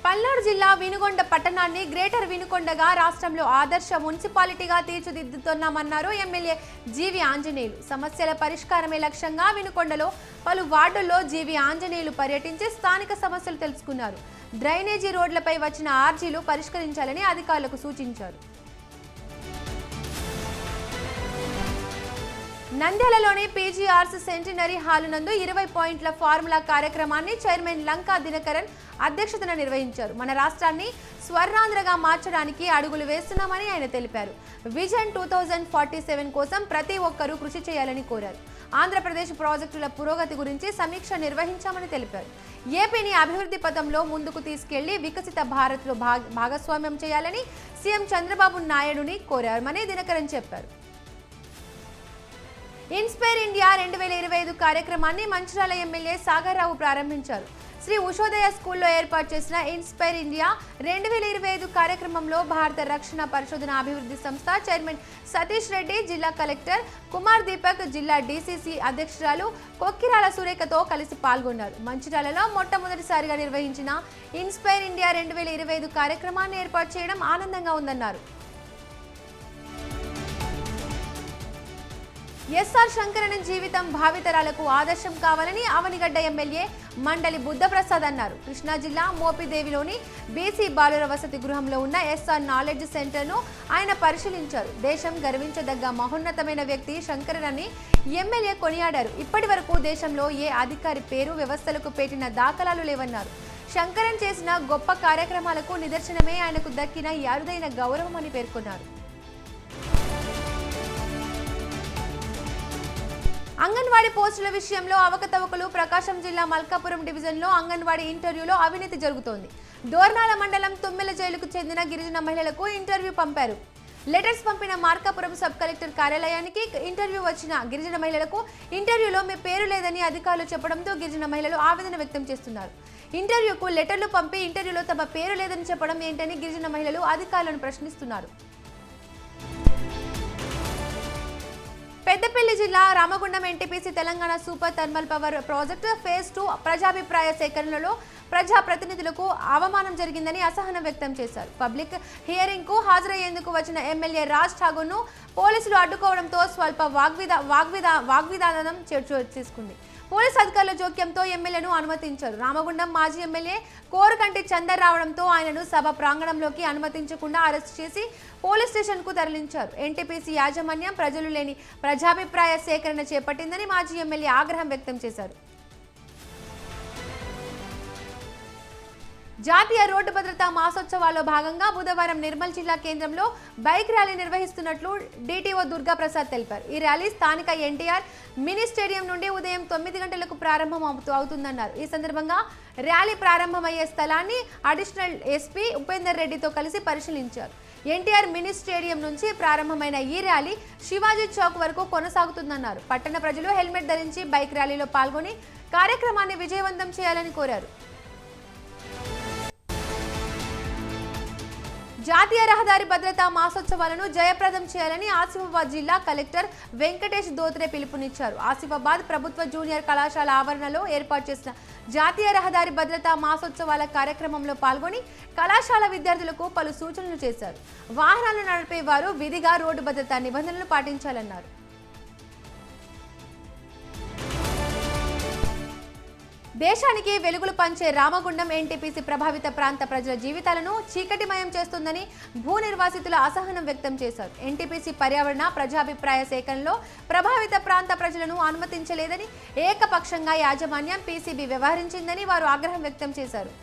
పల్నాడు జిల్లా వినుకొండ పట్టణాన్ని గ్రేటర్ వినుకొండగా రాష్ట్రంలో ఆదర్శ మున్సిపాలిటీగా తీర్చిదిద్దుతున్నామన్నారు ఎమ్మెల్యే జీవి ఆంజనేయులు. సమస్యల పరిష్కారమే లక్ష్యంగా వినుకొండలో పలు వార్డుల్లో జీవి ఆంజనేయులు పర్యటించి స్థానిక సమస్యలు తెలుసుకున్నారు. డ్రైనేజీ రోడ్లపై వచ్చిన ఆర్జీలు పరిష్కరించాలని అధికారులకు సూచించారు. నంద్యాలలోని పీజీఆర్స్ సెంటినరీ హాల్ నందు 20 పాయింట్ల ఫార్ములా కార్యక్రమాన్ని చైర్మన్ లంకా దినకరన్ అధ్యక్షతన నిర్వహించారు. మన రాష్ట్రాన్ని స్వర్ణాంధ్రగా మార్చడానికి అడుగులు వేస్తున్నామని ఆయన తెలిపారు. విజన్ 2047 కోసం ప్రతి ఒక్కరూ కృషి చేయాలని కోరారు. ఆంధ్రప్రదేశ్ ప్రాజెక్టుల పురోగతి గురించి సమీక్ష నిర్వహించామని తెలిపారు. ఏపీని అభివృద్ధి పథంలో ముందుకు తీసుకెళ్లి వికసిత భారత్లో భాగస్వామ్యం చేయాలని సీఎం చంద్రబాబు నాయుడుని కోరారని దినకరన్ చెప్పారు. ఇన్స్పైర్ ఇండియా 2025 కార్యక్రమాన్ని మంచిర్యాల ఎమ్మెల్యే సాగర్రావు ప్రారంభించారు. శ్రీ ఉషోదయ స్కూల్లో ఏర్పాటు చేసిన ఇన్స్పైర్ ఇండియా 2025 కార్యక్రమంలో భారత రక్షణ పరిశోధన అభివృద్ధి సంస్థ చైర్మన్ సతీష్ రెడ్డి, జిల్లా కలెక్టర్ కుమార్ దీపక్, జిల్లా డీసీసీ అధ్యక్షురాలు కొక్కిరాల సురేఖతో కలిసి పాల్గొన్నారు. మంచిర్యాలలో మొట్టమొదటిసారిగా నిర్వహించిన ఇన్స్పైర్ ఇండియా 2025 కార్యక్రమాన్ని ఏర్పాటు చేయడం ఆనందంగా ఉందన్నారు. ఎస్ఆర్ శంకరన్ జీవితం భావితరాలకు ఆదర్శం కావాలని అవనిగడ్డ ఎమ్మెల్యే మండలి బుద్ధప్రసాద్ అన్నారు. కృష్ణా జిల్లా మోపిదేవిలోని బీసీ బాలుర వసతి గృహంలో ఉన్న ఎస్ఆర్ నాలెడ్జ్ సెంటర్ను ఆయన పరిశీలించారు. దేశం గర్వించదగ్గ మహోన్నతమైన వ్యక్తి శంకరన్ అని ఎమ్మెల్యే కొనియాడారు. ఇప్పటి వరకు దేశంలో ఏ అధికారి పేరు వ్యవస్థలకు పెట్టిన దాఖలాలు లేవన్నారు. శంకరన్ చేసిన గొప్ప కార్యక్రమాలకు నిదర్శనమే ఆయనకు దక్కిన ఈ అరుదైన గౌరవం అని పేర్కొన్నారు. అంగన్వాడీ పోస్టుల విషయంలో అవకతవకలు. ప్రకాశం జిల్లా మల్కాపురం డివిజన్లో అంగన్వాడీ ఇంటర్వ్యూలో అవినీతి జరుగుతోంది. దోర్నాల మండలం తుమ్మెల జైలుకు చెందిన గిరిజన మహిళలకు ఇంటర్వ్యూ పంపారు. లెటర్స్ పంపిన మార్కాపురం సబ్ కలెక్టర్ కార్యాలయానికి ఇంటర్వ్యూ వచ్చిన గిరిజన మహిళలకు ఇంటర్వ్యూలో మీ పేరు లేదని అధికారులు చెప్పడంతో గిరిజన మహిళలు ఆవేదన వ్యక్తం చేస్తున్నారు. ఇంటర్వ్యూకు లెటర్లు పంపి ఇంటర్వ్యూలో తమ పేరు లేదని చెప్పడం ఏంటని గిరిజన మహిళలు అధికారులను ప్రశ్నిస్తున్నారు. పెద్దపల్లి జిల్లా Ramagundam NTPC Telangana super thermal power project phase 2 ప్రజాభిప్రాయ సేకరణలో ప్రజాప్రతినిధులకు అవమానం జరిగిందని అసహనం వ్యక్తం చేశారు. పబ్లిక్ హియరింగ్ కు హాజరయ్యేందుకు వచ్చిన ఎమ్మెల్యే రాజ్ ఠాగూర్ ను పోలీసులు అడ్డుకోవడంతో స్వల్ప వాగ్వివాదం తీసుకుంది. పోలీసు అధికారుల జోక్యంతో ఎమ్మెల్యేను అనుమతించారు. రామగుండం మాజీ ఎమ్మెల్యే కోరుకంటి చందర్ రావడంతో ఆయనను సభ ప్రాంగణంలోకి అనుమతించకుండా అరెస్ట్ చేసి పోలీస్ స్టేషన్ కు తరలించారు. ఎన్టీపీసీ యాజమాన్యం ప్రజలు లేని ప్రజాభిప్రాయ సేకరణ చేపట్టిందని మాజీ ఎమ్మెల్యే ఆగ్రహం వ్యక్తం చేశారు. జాతీయ రోడ్డు భద్రతా మాసోత్సవాల్లో భాగంగా బుధవారం నిర్మల్ జిల్లా కేంద్రంలో బైక్ ర్యాలీ నిర్వహిస్తున్నట్లు డీటీఓ దుర్గా ప్రసాద్ తెలిపారు. ఈ ర్యాలీ స్థానిక ఎన్టీఆర్ మినీ స్టేడియం నుండి ఉదయం 9 గంటలకు ప్రారంభం అవుతుందన్నారు. ఈ సందర్భంగా ర్యాలీ ప్రారంభమయ్యే స్థలాన్ని అడిషనల్ ఎస్పీ ఉపేందర్ రెడ్డితో కలిసి పరిశీలించారు. ఎన్టీఆర్ మినీ స్టేడియం నుంచి ప్రారంభమైన ఈ ర్యాలీ శివాజీ చౌక్ వరకు కొనసాగుతుందన్నారు. పట్టణ ప్రజలు హెల్మెట్ ధరించి బైక్ ర్యాలీలో పాల్గొని కార్యక్రమాన్ని విజయవంతం చేయాలని కోరారు. జాతీయ రహదారి భద్రతా మాసోత్సవాలను జయప్రదం చేయాలని ఆసిఫాబాద్ జిల్లా కలెక్టర్ వెంకటేష్ దోత్రే పిలుపునిచ్చారు. ఆసిఫాబాద్ ప్రభుత్వ జూనియర్ కళాశాల ఆవరణలో ఏర్పాటు చేసిన జాతీయ రహదారి భద్రతా మాసోత్సవాల కార్యక్రమంలో పాల్గొని కళాశాల విద్యార్థులకు పలు సూచనలు చేశారు. వాహనాలను నడిపే వారు విధిగా రోడ్డు భద్రతా నిబంధనలు పాటించాలన్నారు. దేశానికి వెలుగులు పంచే రామగుండం ఎన్టీపీసీ ప్రభావిత ప్రాంత ప్రజల జీవితాలను చీకటిమయం చేస్తుందని భూ నిర్వాసితుల అసహనం వ్యక్తం చేశారు. ఎన్టీపీసీ పర్యావరణ ప్రజాభిప్రాయ సేకరణలో ప్రభావిత ప్రాంత ప్రజలను అనుమతించలేదని ఏకపక్షంగా యాజమాన్యం పీసీబీ వ్యవహరించిందని వారు ఆగ్రహం వ్యక్తం చేశారు.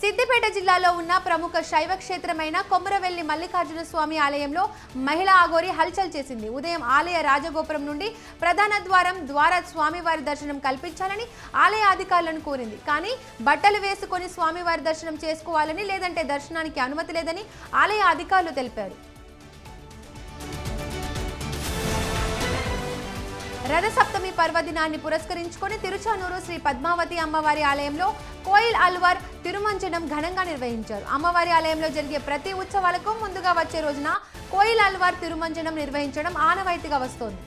సిద్దిపేట జిల్లాలో ఉన్న ప్రముఖ శైవ క్షేత్రమైన కొమరవెల్లి మల్లికార్జున స్వామి ఆలయంలో మహిళా అఘోరి హల్చల్ చేసింది. ఉదయం ఆలయ రాజగోపురం నుండి ప్రధాన ద్వారా స్వామివారి దర్శనం కల్పించాలని ఆలయ అధికారులను కోరింది. కానీ బట్టలు వేసుకొని స్వామివారి దర్శనం చేసుకోవాలని, లేదంటే దర్శనానికి అనుమతి లేదని ఆలయ అధికారులు తెలిపారు. రథసప్తమి పర్వదినాన్ని పురస్కరించుకొని తిరుచానూరు శ్రీ పద్మావతి అమ్మవారి ఆలయంలో కోయిల్ అల్వార్ తిరుమంజనం ఘనంగా నిర్వహించారు. అమ్మవారి ఆలయంలో జరిగే ప్రతి ఉత్సవాలకు ముందుగా వచ్చే రోజున కోయిల్ అల్వార్ తిరుమంజనం నిర్వహించడం ఆనవాయితీగా వస్తోంది.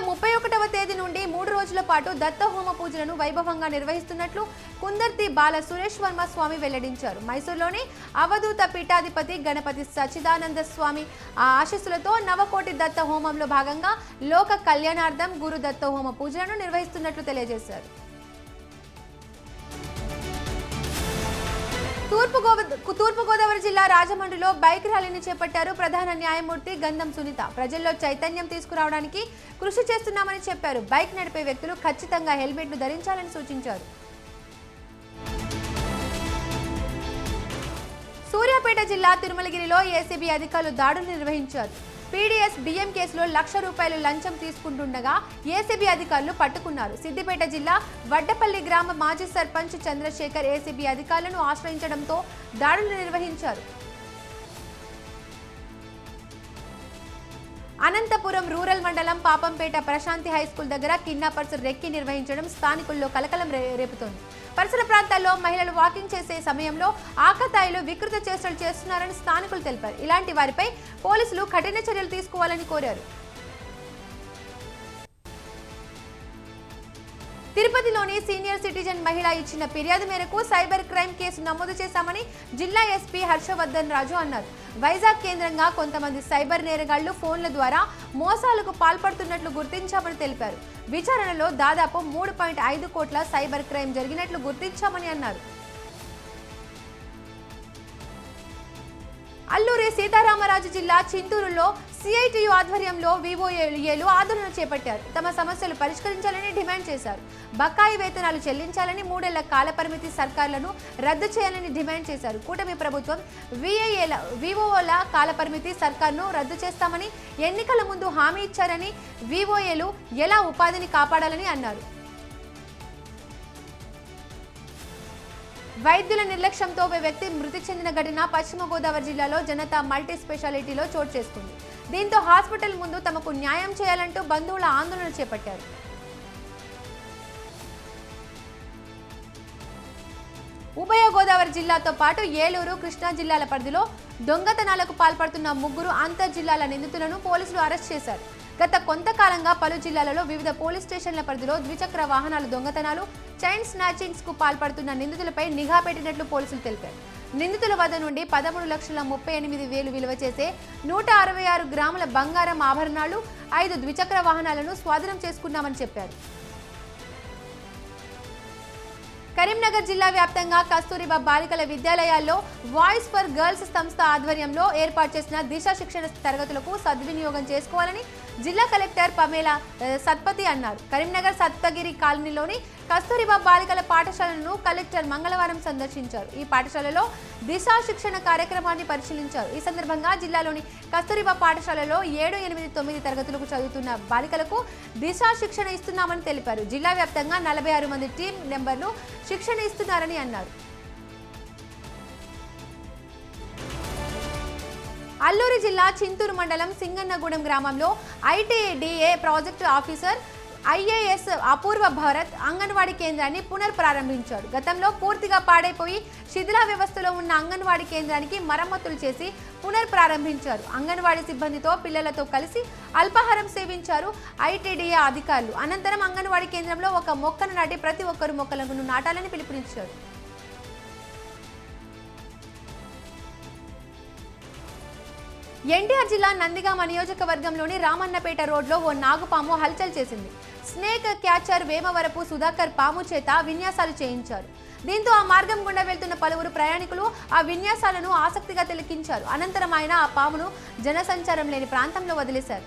31వ తేదీ నుండి 3 రోజుల పాటు దత్తహోమ పూజలను వైభవంగా నిర్వహిస్తున్నట్లు కుందర్తి బాల సురేష్ వర్మ స్వామి వెల్లడించారు. మైసూరులోని అవధూత పీఠాధిపతి గణపతి సచ్చిదానంద స్వామి ఆశీస్సులతో నవకోటి దత్త హోమంలో భాగంగా లోక కళ్యాణార్థం గురు దత్తహోమ పూజలను నిర్వహిస్తున్నట్లు తెలియజేశారు. తూర్పుగోదావరి జిల్లా రాజమండ్రిలో బైక్ ర్యాలీని చేపట్టారు ప్రధాన న్యాయమూర్తి గంధం సునీత. ప్రజల్లో చైతన్యం తీసుకురావడానికి కృషి చేస్తున్నామని చెప్పారు. బైక్ నడిపే వ్యక్తులు ఖచ్చితంగా హెల్మెట్ను ధరించాలని సూచించారు. సూర్యాపేట జిల్లా తిరుమలగిరిలో ఏసీబీ అధికారులు దాడులు నిర్వహించారు. పీడీఎస్ బియ్యం కేసులో ₹1,00,000 లంచం తీసుకుంటుండగా ఏసీబీ అధికారులు పట్టుకున్నారు. సిద్దిపేట జిల్లా వడ్డపల్లి గ్రామ మాజీ సర్పంచ్ చంద్రశేఖర్ ఏసీబీ అధికారులను ఆశ్రయించడంతో దాడులు నిర్వహించారు. అనంతపురం రూరల్ మండలం పాపంపేట ప్రశాంతి హైస్కూల్ దగ్గర కిడ్నాపర్స్ రెక్కి నిర్వహించడం స్థానికుల్లో కలకలం రేపుతోంది. పరిసర ప్రాంతాల్లో మహిళలు వాకింగ్ చేసే సమయంలో ఆకతాయిలు వికృత చేష్టలు చేస్తున్నారని స్థానికులు తెలిపారు. ఇలాంటి వారిపై పోలీసులు కఠిన చర్యలు తీసుకోవాలని కోరారు. తిరుపతిలోని సీనియర్ సిటిజన్ మహిళ ఇచ్చిన ఫిర్యాదు మేరకు సైబర్ క్రైమ్ కేసు నమోదు చేశామని జిల్లా ఎస్పీ హర్షవర్ధన్ రాజు అన్నారు. వైజాగ్ కేంద్రంగా కొంతమంది సైబర్ నేరగాళ్లు ఫోన్ల ద్వారా మోసాలకు పాల్పడుతున్నట్లు గుర్తించామని తెలిపారు. విచారణలో దాదాపు 3.5 కోట్ల సైబర్ క్రైమ్ జరిగినట్లు గుర్తించామని అన్నారు. అల్లూరి సీతారామరాజు జిల్లా చింతూరులో సిఐటియు ఆధ్వర్యంలో వివోఏలు ఆందోళన చేపట్టారు. తమ సమస్యలు పరిష్కరించాలని డిమాండ్ చేశారు. బకాయి వేతనాలు చెల్లించాలని, 3 ఏళ్ల కాలపరిమితి సర్కార్లను రద్దు చేయాలని డిమాండ్ చేశారు. కూటమి ప్రభుత్వం వివోల కాలపరిమితి సర్కార్ను రద్దు చేస్తామని ఎన్నికల ముందు హామీ ఇచ్చారని, వివోఏలు ఎలా ఉపాధిని కాపాడాలని అన్నారు. వైద్యుల నిర్లక్ష్యంతో ఓ వ్యక్తి మృతి చెందిన ఘటన పశ్చిమ గోదావరి జిల్లాలో జనతా మల్టీ స్పెషాలిటీలో చోటు చేసుకుంది. దీంతో హాస్పిటల్ ముందు తమకు న్యాయం చేయాలంటూ బంధువుల ఆందోళన చేపట్టారు. ఉభయ గోదావరి జిల్లాతో పాటు ఏలూరు, కృష్ణా జిల్లాల పరిధిలో దొంగతనాలకు పాల్పడుతున్న 3 అంతర్ జిల్లాల నిందితులను పోలీసులు అరెస్ట్ చేశారు. గత కొంతకాలంగా పలు జిల్లాలలో వివిధ పోలీస్ స్టేషన్ల పరిధిలో ద్విచక్ర వాహనాల దొంగతనాలు, చైన్ స్నాచింగ్స్ కు పాల్పడుతున్న నిందితులపై నిఘా పెట్టినట్లు పోలీసులు తెలిపారు. నిందితుల వద్ద నుండి 13,38,000 విలువ చేసే 166 గ్రాముల బంగారం ఆభరణాలు, 5 ద్విచక్ర వాహనాలను స్వాధీనం చేసుకున్నామని చెప్పారు. కరీంనగర్ జిల్లా వ్యాప్తంగా కస్తూరిబా బాలికల విద్యాలయాల్లో వాయిస్ ఫర్ గర్ల్స్ సంస్థ ఆధ్వర్యంలో ఏర్పాటు చేసిన దిశ శిక్షణ తరగతులకు సద్వినియోగం చేసుకోవాలని జిల్లా కలెక్టర్ పమేలా సత్పతి అన్నారు. కరీంనగర్ సత్పగిరి కాలనీలోని కస్తూరిబా బాలికల పాఠశాలను కలెక్టర్ మంగళవారం సందర్శించారు. ఈ పాఠశాలలో దిశ శిక్షణ కార్యక్రమాన్ని పరిశీలించారు. ఈ సందర్భంగా జిల్లాలోని కస్తూరిబా పాఠశాలలో 7, 8, 9 తరగతులకు చదువుతున్న బాలికలకు దిశ శిక్షణ ఇస్తున్నామని తెలిపారు. జిల్లా వ్యాప్తంగా 46 మంది టీం మెంబర్లు శిక్షణ ఇస్తున్నారని అన్నారు. అల్లూరి జిల్లా చింతూరు మండలం సింగన్నగూడెం గ్రామంలో ఐటీడీఏ ప్రాజెక్టు ఆఫీసర్ ఐఏఎస్ అపూర్వ భారత్ అంగన్వాడీ కేంద్రాన్ని పునర్ప్రారంభించారు. గతంలో పూర్తిగా పాడైపోయి శిథిల వ్యవస్థలో ఉన్న అంగన్వాడీ కేంద్రానికి మరమ్మతులు చేసి పునర్ప్రారంభించారు. అంగన్వాడీ సిబ్బందితో పిల్లలతో కలిసి అల్పాహారం సేవించారు ఐటీడీఏ అధికారులు. అనంతరం అంగన్వాడీ కేంద్రంలో ఒక మొక్కను నాటి ప్రతి ఒక్కరు మొక్కలను నాటాలని పిలుపునిచ్చారు. ఎన్టీఆర్ జిల్లా నందిగామ నియోజకవర్గంలోని రామన్నపేట రోడ్లో ఓ నాగుపాము హల్చల్ చేసింది. స్నేక్ క్యాచర్ వేమవరపు సుధాకర్ పాము చేత విన్యాసాలు చేయించారు. దీంతో ఆ మార్గం గుండా వెళ్తున్న పలువురు ప్రయాణికులు ఆ విన్యాసాలను ఆసక్తిగా తిలకించారు. అనంతరం ఆయన ఆ పామును జనసంచారం లేని ప్రాంతంలో వదిలేశారు.